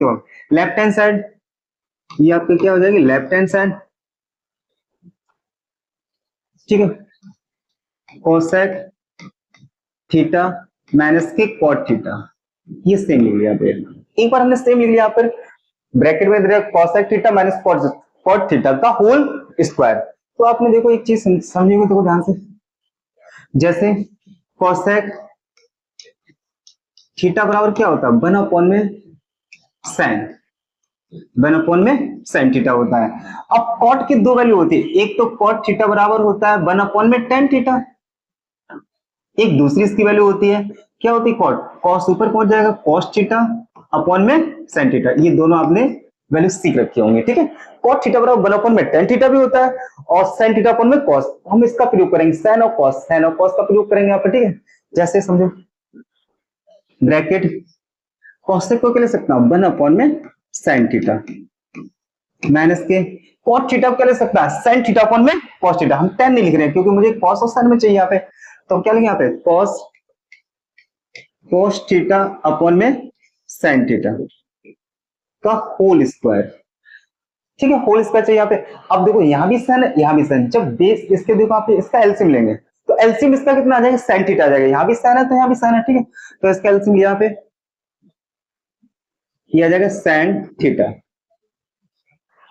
Left hand side ये आपकी क्या हो जाएगी, लेफ्ट हैंड साइड, ठीक है, कोसेक थीटा माइनस के कॉट थीटा, ये सेम लिख लिया पे, एक बार हमने सेम लिख लिया यहाँ पर, ब्रैकेट में दे रहा cosec theta minus cot theta का होल स्क्वायर। तो आपने देखो एक चीज समझेंगे तो ध्यान से, जैसे कोसेक थीटा बराबर क्या होता है, 1/sin थीटा होता है। अब कॉट की दो वैल्यू होती है, एक तो कॉट थीटा बराबर होता है 1/tan थीटा, एक दूसरी इसकी वैल्यू होती है क्या होती है, कॉट, कॉस ऊपर पहुंच जाएगा कॉस थीटा अपॉन में sin थीटा, ये दोनों आपने वैल्यू सीख रखे होंगे, ठीक है। कॉट थीटा बराबर 1/tan थीटा भी होता है और sin थीटा अपॉन में कॉस, हम इसका प्रयोग करेंगे sin और cos का प्रयोग करेंगे यहाँ पर, ठीक है। जैसे समझो ब्रैकेट कोसेक को क्या ले सकता हूं 1/sin थीटा माइनस के कॉट थीटा क्या ले सकता है sin थीटा अपॉन में cos थीटा, हम tan नहीं लिख रहे हैं क्योंकि मुझे cos और sin में चाहिए यहाँ पे, तो क्या लिखेंगे यहाँ पे cos थीटा अपॉन में sin थीटा का होल स्क्वायर, ठीक है, होल स्क्वायर चाहिए यहाँ पे। अब देखो यहाँ भी sin है यहाँ भी sin, जब बेस इसके देखो आप इसका एलसीएम लेंगे तो एलसीएम इसका कितना आ जाएगा, sin थीटा आ जाएगा, यहाँ भी sin है तो यहाँ भी sin है, ठीक है, तो इसका एलसीएम यहाँ पे ये आ जाएगा sin थीटा।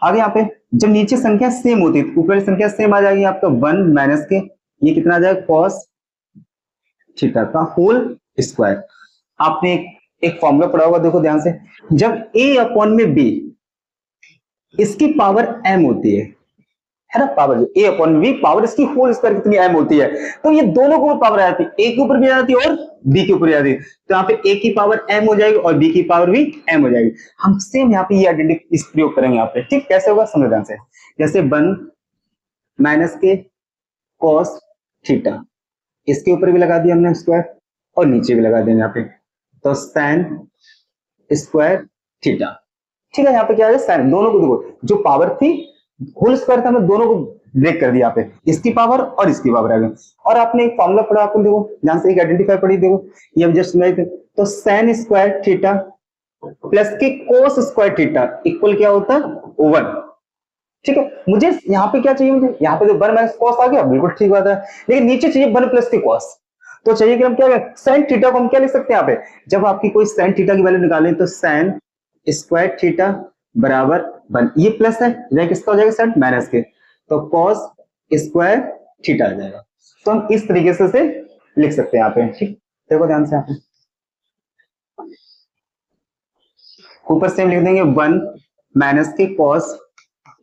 अब यहाँ पे जब नीचे संख्या सेम होती है ऊपर संख्या सेम आ जाएगी आपका 1 माइनस के ये कितना आ जाएगा cos थीटा का होल स्क्वायर। आपने एक फॉर्मूला पढ़ा होगा, देखो ध्यान से, जब a अपॉन में b इसकी पावर m होती है ना, power a upon b power इसकी होल स्क्वायर कितनी m होती है, तो ये दोनों को पावर आ जाती है, a के ऊपर भी आ जाती है और b के ऊपर आ जाती है, तो यहाँ पे a की पावर m हो जाएगी और b की पावर भी m हो जाएगी। हम सेम यहाँ पे ये आइडेंटिटी इस प्रयोग करेंगे यहाँ पे, ठीक, कैसे होगा समझ ध्यान से, जैसे 1 माइनस के cos थीटा इसके ऊपर भी लगा दिया हमने स्क्वायर और नीचे भी लगा देंगे यहाँ पे, तो sin स्क्वायर थीटा, ठीक है। यहाँ पे क्या है sin, दोनों को देखो जो पावर थी होल स्क्वायर था, हमने दोनों को ब्रेक कर दिया यहाँ पे, इसकी पावर और इसकी पावर आ गई। और आपने एक फॉर्मूला पढ़ा, आपने देखो ध्यान से एक आइडेंटिफायर पढ़ी, देखो ये अब जस्ट मैं तो sin स्क्वायर थीटा प्लस के cos स्क्वायर थीटा इक्वल क्या होता है 1, ठीक है। मुझे यहाँ पे क्या चाहिए, मुझे यहाँ पे जो 1 माइनस कॉस आ गया बिल्कुल ठीक बात है, लेकिन नीचे चाहिए 1 प्लस के कॉस, तो चाहिए कि हम क्या sin थीटा को हम क्या लिख सकते हैं यहाँ पे, जब आपकी कोई sin थीटा की वैल्यू निकालें तो sin स्क्वायर थीटा बराबर 1, ये प्लस है किसका हो जाएगा साइड माइनस के, तो cos स्क्वायर थीटा आ जाएगा। तो हम इस तरीके से लिख सकते हैं यहाँ पे, ठीक, देखो ध्यान से, यहाँ ऊपर से हम लिख देंगे 1 माइनस के cos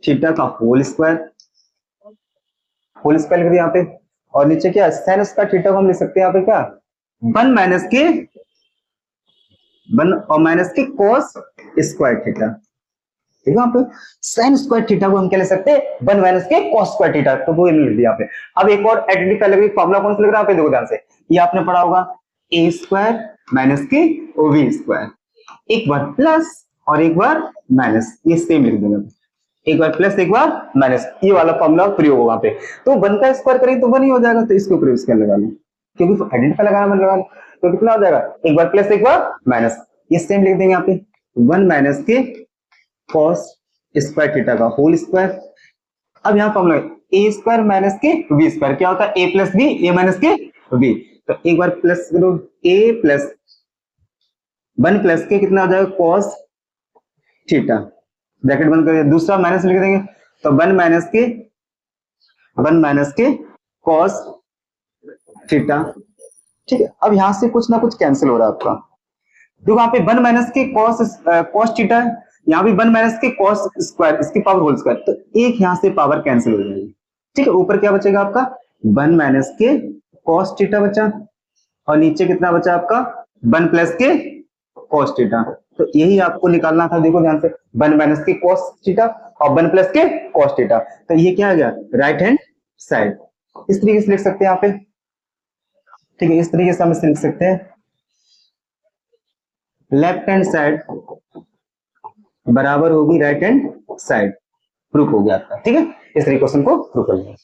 थीटा का होल स्क्वायर लिख दिया यहाँ पे, और नीचे क्या sin स्क्वायर थीटा को हम लिख सकते हैं यहाँ पे क्या 1 माइनस के cos स्क्वायर थीटा, ठीक है। यहाँ पे sin स्क्वायर थीटा को हम क्या ले सकते हैं 1 माइनस के cos स्क्वायर थीटा, तो वो लिख दिया यहाँ पे। अब एक और आइडेंटिफाई लगे फॉर्मूला कौन सा लग रहा है यहाँ पे, देखो ध्यान से, ये आपने पढ़ा होगा a स्क्वायर माइनस के v स्क्वायर, एक बार प्लस और एक बार माइनस, ये सेम लिख देंगे, एक बार प्लस एक बार माइनस, ये वाला फॉर्मूला प्रयोग होगा पे, तो 1 का स्क्वायर करेंगे तो 1 ही हो जाएगा, तो इसके ऊपर स्क्वायर लगा लो क्योंकि आइडेंटिफाई लगाना मतलब लगा लो, तो कितना हो जाएगा एक बार प्लस एक बार माइनस, ये सेम लिख देंगे यहाँ पे 1 माइनस के cos स्क्वायर थीटा का होल स्क्वायर। अब यहाँ फॉर्मूला a स्क्वायर माइनस के v स्क्वायर क्या होता है a plus b a minus के v, तो एक बार प्लस करो a प्लस 1 प्लस के कितना हो जाएगा cos थीटा, ब्रैकेट बंद कर दिया, दूसरा माइनस लिख देंगे, तो 1 माइनस के cos थीटा, ठीक है। अब यहां से कुछ ना कुछ कैंसिल हो रहा है आपका, देखो यहाँ पे 1 माइनस के cos थीटा है, यहाँ भी 1 माइनस के cos स्क्वायर इसकी पावर होल स्क्वायर, तो एक यहां से पावर कैंसिल हो जाएगी, ठीक है। ऊपर क्या बचेगा आपका 1 माइनस के cos थीटा बचा, और नीचे कितना बचा आपका 1 प्लस के cos थीटा, तो यही आपको निकालना था, देखो ध्यान से 1 माइनस के cos थीटा और 1 प्लस के cos थीटा, तो ये क्या आ गया राइट हैंड साइड, इस तरीके से लिख सकते हैं यहाँ पे, ठीक है। इस तरीके से हम इसे लिख सकते हैं लेफ्ट हैंड साइड बराबर होगी राइट हैंड साइड, प्रूफ हो गया आपका, ठीक है। इस तरीके क्वेश्चन को प्रूफ कर लिया।